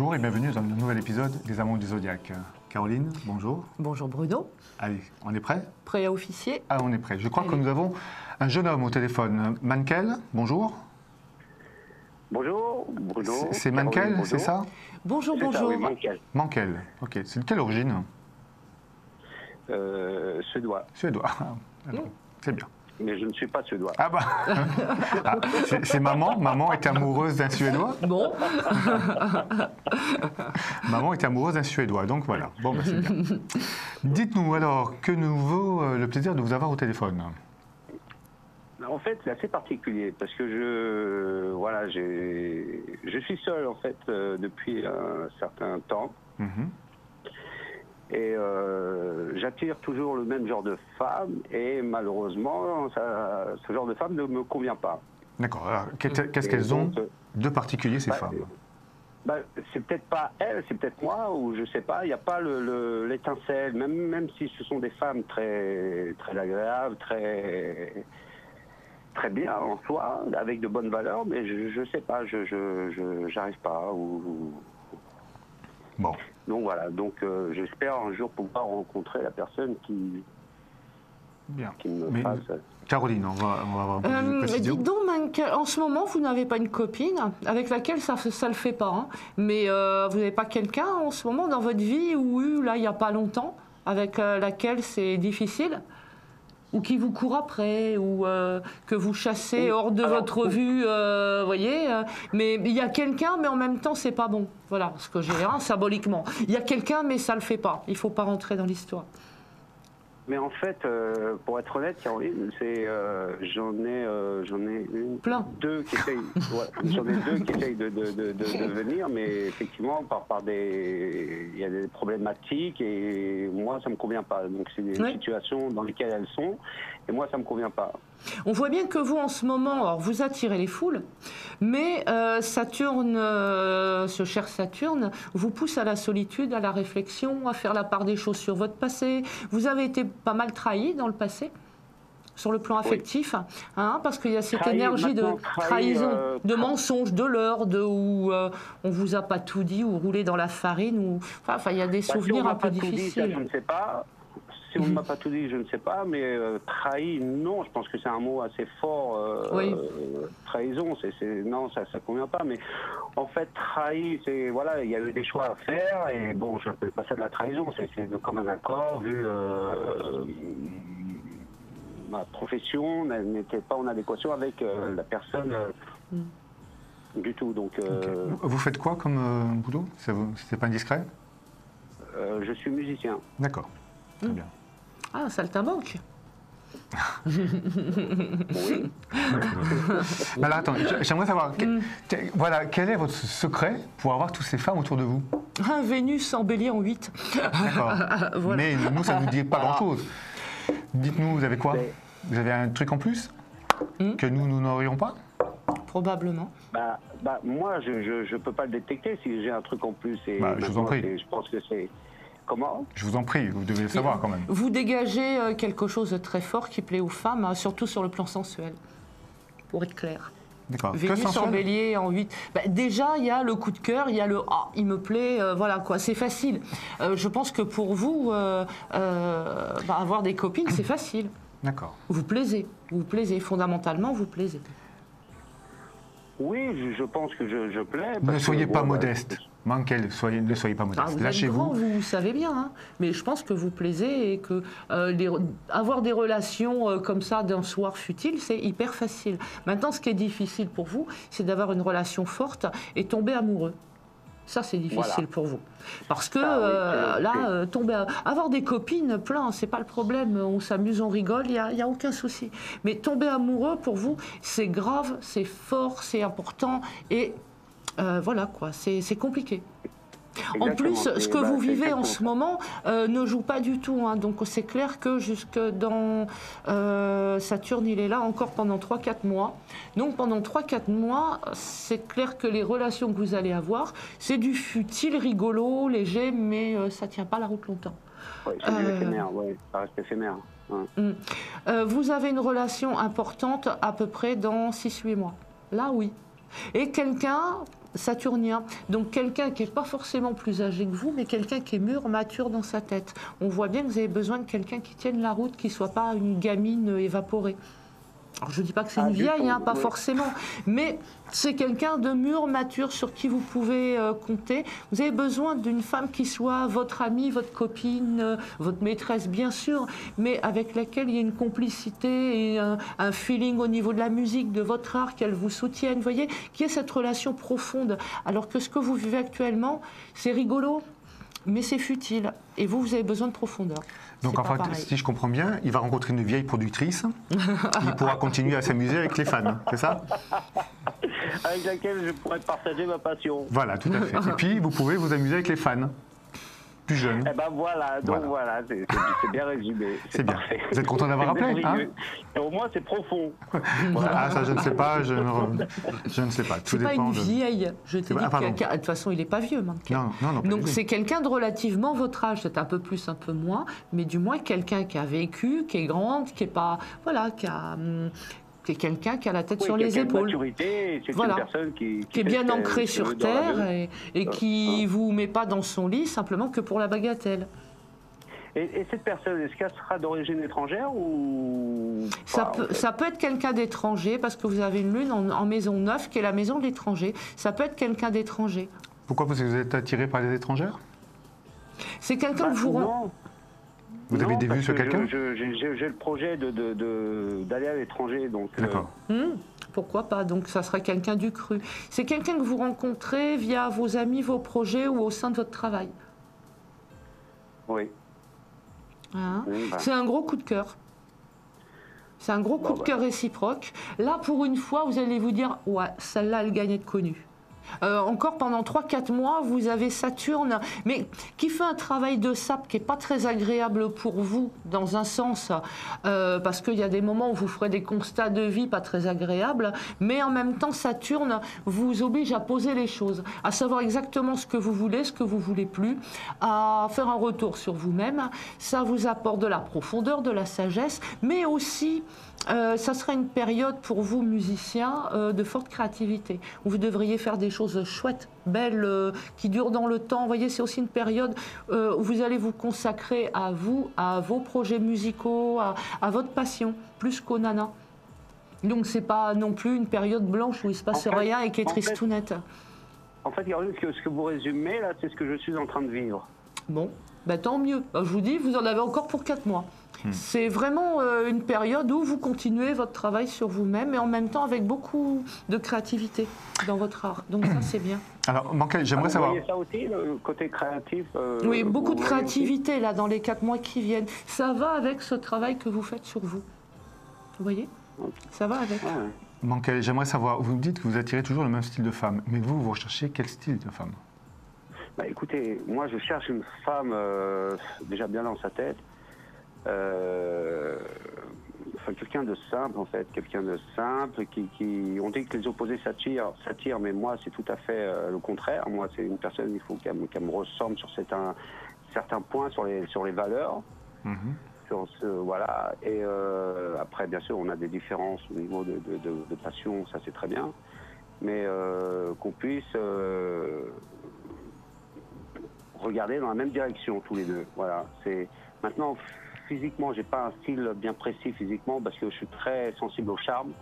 Bonjour et bienvenue dans un nouvel épisode des Amants du Zodiaque. Caroline, bonjour. Bonjour Bruno. Allez, on est prêt? Prêt à officier? Ah, on est prêt. Je crois que nous avons un jeune homme au téléphone. Mankel, bonjour. Bonjour, Bruno. C'est Mankel, c'est ça? Bonjour, C'est ça, bonjour. oui, Mankel. Mankel, ok. C'est de quelle origine? Suédois. Suédois. Ah, d'accord. C'est bien. Mais je ne suis pas suédois. Ah bah, ah, c'est maman. Maman est amoureuse d'un Suédois. Bon. Maman est amoureuse d'un Suédois, donc voilà. Bon, bah, c'est bien. Dites-nous alors, que nous vaut le plaisir de vous avoir au téléphone? En fait, c'est assez particulier parce que je suis seul en fait depuis un certain temps. Et j'attire toujours le même genre de femme et malheureusement, ce genre de femme ne me convient pas. D'accord. Alors, qu'est-ce qu'elles ont de particulier, ces femmes? C'est peut-être pas elles, c'est peut-être moi, ou je sais pas, il n'y a pas l'étincelle, même si ce sont des femmes très, très agréables, très bien en soi, avec de bonnes valeurs, mais je sais pas, j'arrive pas. Bon. Donc voilà, j'espère un jour pouvoir rencontrer la personne qui me fasse... Caroline, on va avoir un peu de précision. Dites donc, Mankel, en ce moment, vous n'avez pas une copine avec laquelle ça le fait pas, hein, mais vous n'avez pas quelqu'un en ce moment dans votre vie ou là, il n'y a pas longtemps, avec laquelle c'est difficile? Ou qui vous court après, ou que vous chassez hors de votre vue, voyez. Mais il y a quelqu'un, mais en même temps, c'est pas bon. Voilà ce que j'ai, symboliquement. Il y a quelqu'un, mais ça le fait pas. Il faut pas rentrer dans l'histoire. Mais en fait, pour être honnête, Caroline, j'en ai deux qui essayent, j'en ai deux qui essayent de venir, mais effectivement, il y a des problématiques et moi, ça me convient pas. Donc, c'est des situations dans lesquelles elles sont et moi, ça me convient pas. On voit bien que vous, en ce moment, alors vous attirez les foules, mais Saturne, ce cher Saturne, vous pousse à la solitude, à la réflexion, à faire la part des choses sur votre passé. Vous avez été pas mal trahi dans le passé, sur le plan affectif, parce qu'il y a cette énergie de trahison, de mensonge, de leurre, où on vous a pas tout dit, ou roulé dans la farine, enfin, il y a des souvenirs un peu difficiles. Dit, ça, je ne sais pas. Si on ne m'a pas tout dit, je ne sais pas, mais trahi, non, je pense que c'est un mot assez fort. Trahison, non, ça ne convient pas. Mais en fait, trahi, voilà, il y a eu des choix à faire, et bon, je ne peux pas ça de la trahison, c'est comme un accord, vu ma profession n'était pas en adéquation avec la personne du tout. Donc, Vous faites quoi comme boulot? C'est pas indiscret? Je suis musicien. D'accord, très bien. Ah, saltimbanque. Oui. Alors attends, j'aimerais savoir, voilà, quel est votre secret pour avoir toutes ces femmes autour de vous? Vénus en bélier en 8. D'accord. Voilà. Mais nous, ça ne nous dit pas grand-chose. Dites-nous, vous avez quoi? Vous avez un truc en plus que nous n'aurions pas? Probablement. Moi, je peux pas le détecter si j'ai un truc en plus. Et je vous en prie. Je pense que c'est... Comment? Je vous en prie, vous devez le savoir quand même. Vous dégagez quelque chose de très fort qui plaît aux femmes, surtout sur le plan sensuel, pour être clair. D'accord. Vénus en bélier en 8. Déjà, il y a le coup de cœur, il y a le « ah, il me plaît », voilà quoi, c'est facile. Je pense que pour vous, avoir des copines, c'est facile. D'accord. Vous plaisez, fondamentalement, vous plaisez. Oui, je pense que je plais. Ne soyez pas modeste. Mankel, ne soyez pas modeste. Lâchez-vous. Vous savez bien, mais je pense que vous plaisez et que avoir des relations comme ça d'un soir futile, c'est hyper facile. Maintenant, ce qui est difficile pour vous, c'est d'avoir une relation forte et tomber amoureux. Ça, c'est difficile pour vous. Parce que avoir des copines, plein, c'est pas le problème. On s'amuse, on rigole, il n'y a aucun souci. Mais tomber amoureux, pour vous, c'est grave, c'est fort, c'est important. Et voilà, quoi, c'est compliqué. En plus, ce que vous vivez en ce moment ne joue pas du tout. Donc c'est clair que jusque dans Saturne, il est là encore pendant 3-4 mois. Donc pendant 3-4 mois, c'est clair que les relations que vous allez avoir, c'est du futile, rigolo, léger, mais ça ne tient pas la route longtemps. Oui, c'est du éphémère, ça reste éphémère. Vous avez une relation importante à peu près dans 6-8 mois. Là, oui. Et quelqu'un, saturnien. Donc quelqu'un qui n'est pas forcément plus âgé que vous, mais quelqu'un qui est mûr, mature dans sa tête. On voit bien que vous avez besoin de quelqu'un qui tienne la route, qui ne soit pas une gamine évaporée. Alors, je ne dis pas que c'est une vieille, pas forcément, mais c'est quelqu'un de mûr, mature, sur qui vous pouvez compter. Vous avez besoin d'une femme qui soit votre amie, votre copine, votre maîtresse, bien sûr, mais avec laquelle il y a une complicité et un feeling au niveau de la musique, de votre art, qu'elle vous soutienne, vous voyez, qu'il y ait cette relation profonde. Alors que ce que vous vivez actuellement, c'est rigolo, mais c'est futile. Et vous, vous avez besoin de profondeur. Donc en fait, si je comprends bien, il va rencontrer une vieille productrice, il pourra continuer à s'amuser avec les fans, c'est ça? Avec laquelle je pourrais partager ma passion. Voilà, tout à fait. Et puis, vous pouvez vous amuser avec les fans, plus jeunes. Eh ben voilà, donc voilà, c'est bien résumé. C'est bien. Parfait. Vous êtes content d'avoir appelé, hein? Et au moins, c'est profond. Ah, ça, je ne sais pas, je ne sais pas. C'est pas une vieille, je te dis. De toute façon, il n'est pas vieux, Mankel. Non, donc c'est quelqu'un de relativement votre âge, c'est un peu plus, un peu moins, mais du moins quelqu'un qui a vécu, qui est grande, qui est pas, voilà, qui a... C'est quelqu'un qui a la tête sur les épaules. C'est une personne qui est bien ancrée sur terre et qui ne vous met pas dans son lit simplement que pour la bagatelle. Et cette personne, est-ce qu'elle sera d'origine étrangère ou ça peut être quelqu'un d'étranger parce que vous avez une lune en maison 9 qui est la maison de l'étranger. Ça peut être quelqu'un d'étranger. Pourquoi? Parce que vous êtes attiré par les étrangères? C'est quelqu'un que vous... Vous avez des vues sur quelqu'un? J'ai le projet d'aller à l'étranger. D'accord. Pourquoi pas? Donc ça serait quelqu'un du cru. C'est quelqu'un que vous rencontrez via vos amis, vos projets ou au sein de votre travail. Oui. Hein? C'est un gros coup de cœur. C'est un gros coup de cœur réciproque. Là, pour une fois, vous allez vous dire, ouais, celle-là, elle gagne à être connue. Encore pendant 3-4 mois, vous avez Saturne, mais qui fait un travail de sape qui n'est pas très agréable pour vous, dans un sens, parce qu'il y a des moments où vous ferez des constats de vie pas très agréables, mais en même temps, Saturne vous oblige à poser les choses, à savoir exactement ce que vous voulez, ce que vous ne voulez plus, à faire un retour sur vous-même. Ça vous apporte de la profondeur, de la sagesse, mais aussi... ça serait une période pour vous, musiciens, de forte créativité, où vous devriez faire des choses chouettes, belles, qui durent dans le temps. Vous voyez, c'est aussi une période où vous allez vous consacrer à vous, à vos projets musicaux, à votre passion, plus qu'au nana. Donc, c'est pas non plus une période blanche où il ne se passe rien et qui est tristounette. En fait, ce que vous résumez, là, c'est ce que je suis en train de vivre. Bon, ben, tant mieux. Je vous dis, vous en avez encore pour 4 mois. C'est vraiment une période où vous continuez votre travail sur vous-même et en même temps avec beaucoup de créativité dans votre art. Donc ça, c'est bien. Alors, Mankel, j'aimerais savoir... Vous voyez ça aussi, le côté créatif oui, beaucoup de créativité là dans les 4 mois qui viennent. Ça va avec ce travail que vous faites sur vous. Vous voyez? Ça va avec. Mankel, j'aimerais savoir, vous me dites que vous attirez toujours le même style de femme, mais vous recherchez quel style de femme? Bah, écoutez, moi je cherche une femme déjà bien dans sa tête. Enfin, quelqu'un de simple en fait, quelqu'un de simple qui on dit que les opposés s'attirent, mais moi c'est tout à fait le contraire. Moi c'est une personne, il faut qu'elle me ressemble sur certains points, sur les valeurs, voilà. Et après bien sûr on a des différences au niveau de passion, ça c'est très bien, mais qu'on puisse regarder dans la même direction tous les deux. Voilà. C'est maintenant. Physiquement, j'ai pas un style bien précis physiquement parce que je suis très sensible au charme.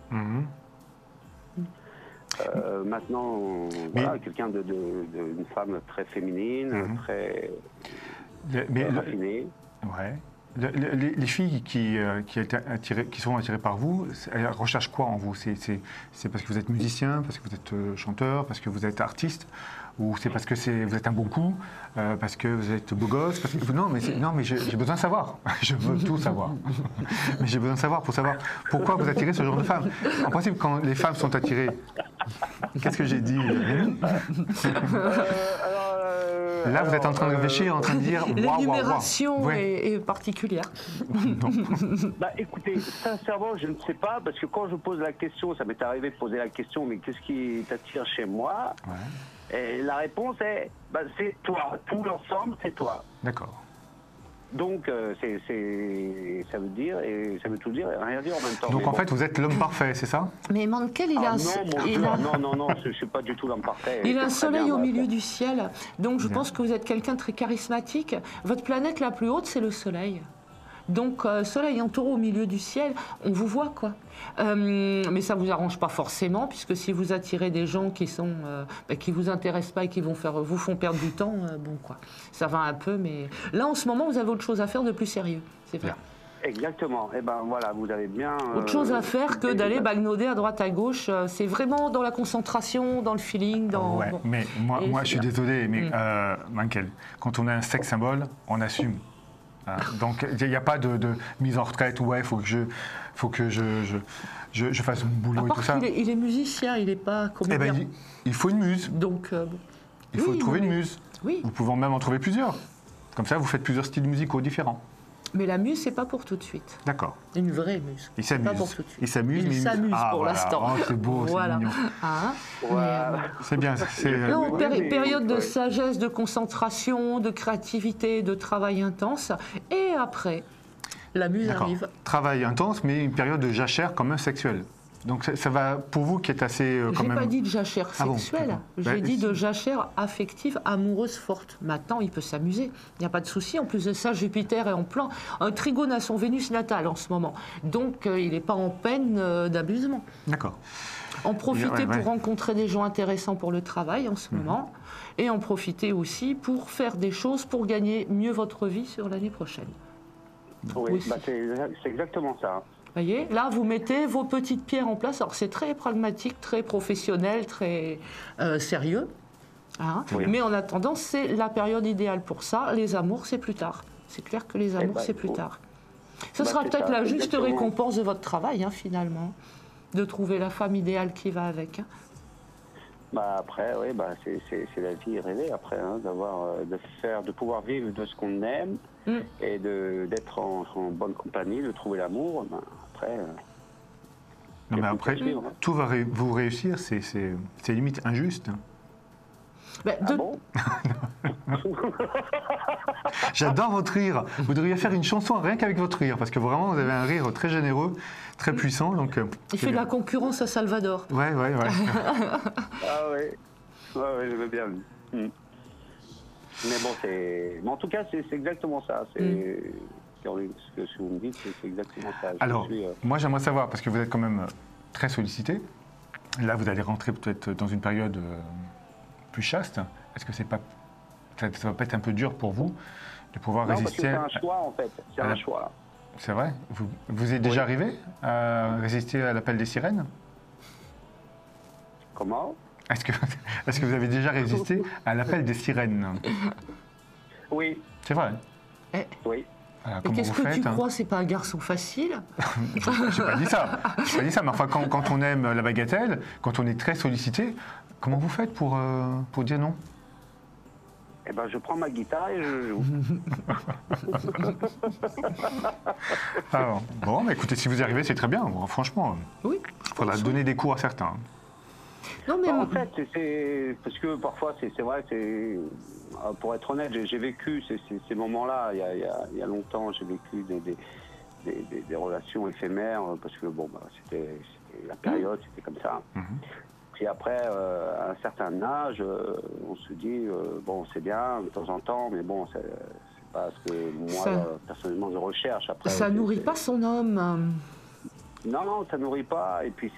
Maintenant, voilà, quelqu'un une femme très féminine, très raffinée. Ouais. Les filles qui sont attirées par vous, elles recherchent quoi en vous? C'est parce que vous êtes musicien, parce que vous êtes chanteur, parce que vous êtes artiste, ou c'est parce que vous êtes un bon coup, parce que vous êtes beau gosse Non, mais j'ai besoin de savoir. Je veux tout savoir. Mais j'ai besoin de savoir pour savoir pourquoi vous attirez ce genre de femmes. En principe, quand les femmes sont attirées, qu'est-ce que j'ai dit, Rémi? Là, vous êtes en train de réfléchir, en train de dire... L'énumération est particulière. Bah, écoutez, sincèrement, je ne sais pas, parce que quand je pose la question, ça m'est arrivé de poser la question, mais qu'est-ce qui t'attire chez moi? Et la réponse est, c'est toi. Tout l'ensemble, c'est toi. D'accord. Donc, ça veut dire, et ça veut tout dire et rien dire en même temps. Donc en fait, vous êtes l'homme parfait, c'est ça? Mais Mankel, il a non, je ne suis pas du tout l'homme parfait. Il a un soleil au milieu du ciel, donc je pense que vous êtes quelqu'un de très charismatique. Votre planète la plus haute, c'est le soleil. Donc, soleil en taureau au milieu du ciel, on vous voit, quoi. Mais ça ne vous arrange pas forcément, puisque si vous attirez des gens qui qui vous intéressent pas et qui vous font perdre du temps, bon, quoi. Ça va un peu, mais là, en ce moment, vous avez autre chose à faire de plus sérieux, c'est vrai. Exactement. Et ben voilà, vous avez bien... Autre chose à faire que d'aller bagnoder à droite à gauche. C'est vraiment dans la concentration, dans le feeling. Ouais, bon. Mais moi je suis désolé, mais Mankel, quand on a un sexe symbole, on assume. Donc il n'y a pas de mise en retraite, ouais, il faut que je fasse mon boulot et tout ça. Il est musicien, il n'est pas comédien. Eh ben, il faut une muse. Donc, il faut trouver une muse. Oui. Vous pouvez même en trouver plusieurs. Comme ça, vous faites plusieurs styles musicaux différents. Mais la muse, c'est pas pour tout de suite. D'accord. Une vraie muse. Il s'amuse. Pas pour tout de suite. Il s'amuse, mais il s'amuse pour l'instant. Oh, c'est beau, voilà. C'est mignon. C'est bien. Non, période de sagesse, de concentration, de créativité, de travail intense. Et après, la muse arrive. Travail intense, mais une période de jachère quand même sexuelle. Donc ça va pour vous qui êtes assez quand même... J'ai pas dit de jachère sexuelle, j'ai dit de jachère affective, amoureuse forte. Maintenant, il peut s'amuser, il n'y a pas de souci. En plus de ça, Jupiter est en plan. Un trigone à son Vénus natale en ce moment. Donc, il n'est pas en peine d'abusement. D'accord. En profiter pour rencontrer des gens intéressants pour le travail en ce moment. Et en profiter aussi pour faire des choses pour gagner mieux votre vie sur l'année prochaine. Oui, c'est exactement ça. Vous voyez, là, vous mettez vos petites pierres en place. Alors, c'est très pragmatique, très professionnel, très sérieux. Hein, mais en attendant, c'est la période idéale pour ça. Les amours, c'est plus tard. C'est clair que les amours, c'est plus tard. Ce sera peut-être la juste récompense de votre travail, hein, finalement, de trouver la femme idéale qui va avec. Hein. Après, oui, c'est la vie rêvée, après, hein, de pouvoir vivre de ce qu'on aime et d'être en bonne compagnie, de trouver l'amour. Après, non, mais après, tout va vous réussir, c'est limite injuste. Bon J'adore votre rire. Vous devriez faire une chanson rien qu'avec votre rire, parce que vraiment, vous avez un rire très généreux, très puissant. Donc, il fait de la concurrence à Salvador. Ouais. Ah oui, je veux bien. Mais bon, mais en tout cas, c'est exactement ça. Ce que vous me dites, c'est exactement ça. Alors, moi, j'aimerais savoir, parce que vous êtes quand même très sollicité. Là, vous allez rentrer peut-être dans une période plus chaste. Est-ce que ça va pas être un peu dur pour vous de pouvoir résister? Parce que c'est un choix, en fait. C'est un choix. C'est vrai? Vous êtes déjà arrivé à résister à l'appel des sirènes? Comment? Est-ce que vous avez déjà résisté à l'appel des sirènes? Oui. C'est vrai? Oui. Alors, mais qu'est-ce que tu crois? C'est pas un garçon facile? J'ai pas dit ça. Mais enfin, quand on aime la bagatelle, quand on est très sollicité, comment vous faites pour dire non? Eh ben, je prends ma guitare et je joue. Alors, bon, mais écoutez, si vous y arrivez, c'est très bien. Bon, franchement, oui. Il faudra donner des cours à certains. Non, mais en fait, c'est parce que parfois, c'est vrai, pour être honnête, j'ai vécu ces moments-là il y a longtemps. J'ai vécu des relations éphémères parce que c'était la période, c'était comme ça. Puis après, à un certain âge, on se dit, c'est bien de temps en temps, mais bon, c'est pas ce que moi, personnellement, je recherche. Après, ça nourrit pas son homme. Non, ça nourrit pas. Et puis,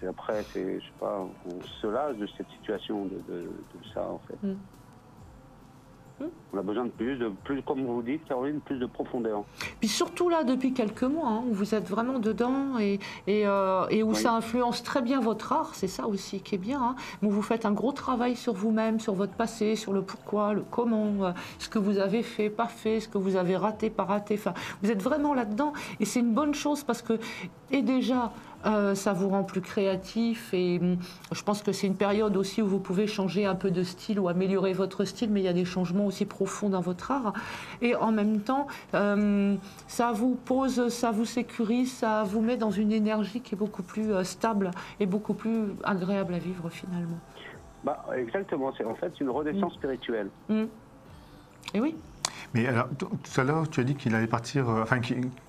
après, je sais pas, on se lasse de cette situation, de ça, en fait. On a besoin de plus, comme vous dites, Caroline, plus de profondeur. Puis surtout là, depuis quelques mois, où vous êtes vraiment dedans et où ça influence très bien votre art, c'est ça aussi qui est bien. Hein, où vous faites un gros travail sur vous-même, sur votre passé, sur le pourquoi, le comment, ce que vous avez fait, pas fait, ce que vous avez raté, pas raté. Enfin, vous êtes vraiment là-dedans et c'est une bonne chose parce que, et déjà, ça vous rend plus créatif et je pense que c'est une période aussi où vous pouvez changer un peu de style ou améliorer votre style, mais il y a des changements aussi profonds dans votre art et en même temps ça vous pose, ça vous sécurise, ça vous met dans une énergie qui est beaucoup plus stable et beaucoup plus agréable à vivre finalement. Exactement, c'est en fait une renaissance spirituelle. Et oui. Mais alors, tout à l'heure, tu as dit qu'il allait partir,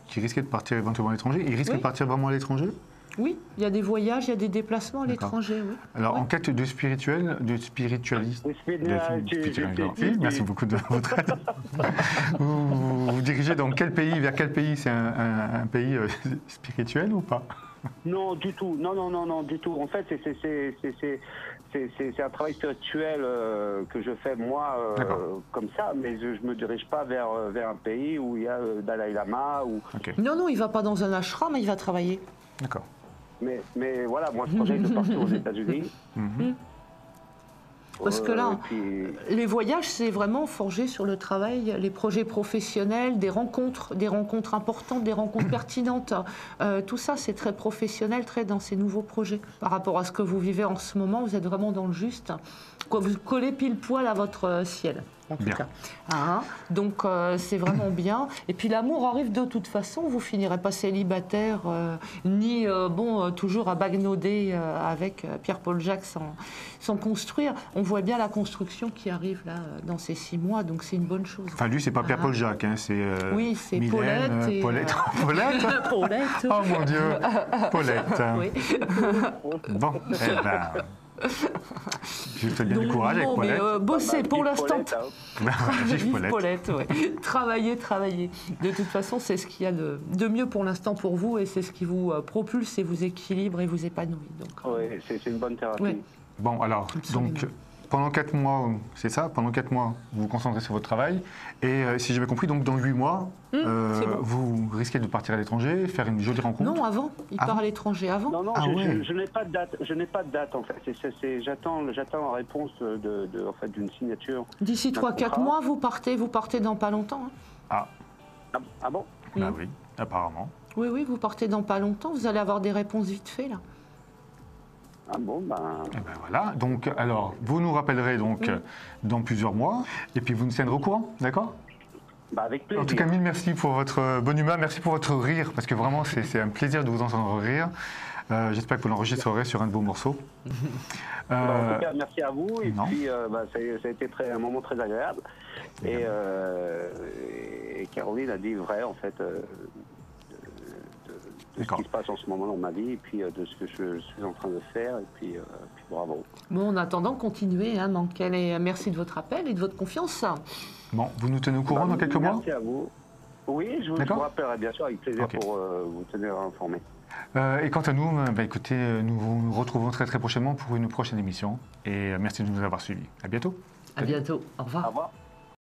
qu'il risquait de partir éventuellement à l'étranger. Il risque de partir vraiment à l'étranger? Oui, il y a des voyages, il y a des déplacements à l'étranger. Oui. Alors, en quête de spirituel, de spiritualiste, merci beaucoup de votre aide. Vous dirigez dans quel pays? Vers quel pays? C'est un pays spirituel ou pas? Non, du tout. Non, du tout. En fait, c'est un travail spirituel que je fais moi comme ça, mais je ne me dirige pas vers un pays où il y a Dalai Lama. Okay. Non, il ne va pas dans un ashram, il va travailler. D'accord. Mais voilà, moi je projette de partir aux États-Unis. Parce que là, les voyages, c'est vraiment forgé sur le travail, les projets professionnels, des rencontres importantes, des rencontres pertinentes. Tout ça, c'est très professionnel, très dans ces nouveaux projets. Par rapport à ce que vous vivez en ce moment, vous êtes vraiment dans le juste. Vous collez pile poil à votre ciel. En tout cas. Donc c'est vraiment bien. Et puis l'amour arrive de toute façon, vous finirez pas célibataire, ni toujours à bagnoder avec Pierre-Paul Jacques sans construire. On voit bien la construction qui arrive là dans ces 6 mois, donc c'est une bonne chose. Enfin lui c'est pas Pierre-Paul Jacques, hein, c'est oui, c'est Mylène, Paulette. Paulette Paulette. Oh mon Dieu, Paulette. Oui. Bon, je te souhaite bien du courage avec Paulette. Mais bossez pour l'instant. Vive Paulette, ouais. Travaillez. De toute façon, c'est ce qu'il y a de mieux pour l'instant pour vous et c'est ce qui vous propulse et vous équilibre et vous épanouit. Oui, c'est une bonne thérapie. Ouais. Bon, alors, donc, pendant 4 mois, c'est ça, pendant 4 mois, vous vous concentrez sur votre travail. Et si j'ai bien compris, donc dans 8 mois, vous risquez de partir à l'étranger, faire une jolie rencontre. Non, avant. Il part à l'étranger avant. Non, je n'ai pas de date. Je n'ai pas de date en fait. J'attends la réponse d'une signature. D'ici 3-4 mois, vous partez dans pas longtemps. Hein. Ah bon? Bah oui, apparemment. Oui, vous partez dans pas longtemps. Vous allez avoir des réponses vite fait là. Ah bon, ben... Et ben voilà, donc alors vous nous rappellerez donc dans plusieurs mois et puis vous nous tiendrez au courant, d'accord? Bah avec plaisir. En tout cas, mille merci pour votre bonne humeur, merci pour votre rire parce que vraiment c'est un plaisir de vous entendre rire. J'espère que vous l'enregistrerez sur un de vos morceaux. En tout cas, merci à vous et puis ça a été un moment très agréable et Caroline a dit vrai en fait. De ce qui se passe en ce moment dans ma vie et puis de ce que je suis en train de faire et puis bravo. Bon, en attendant, continuez, hein, Mankel, et merci de votre appel et de votre confiance. Bon, vous nous tenez au courant dans quelques mois? Merci à vous. Oui, je vous rappellerai bien sûr avec plaisir pour vous tenir informé. Et quant à nous, écoutez, nous vous retrouvons très très prochainement pour une prochaine émission et merci de nous avoir suivis. À bientôt. À bientôt. Au revoir. Au revoir.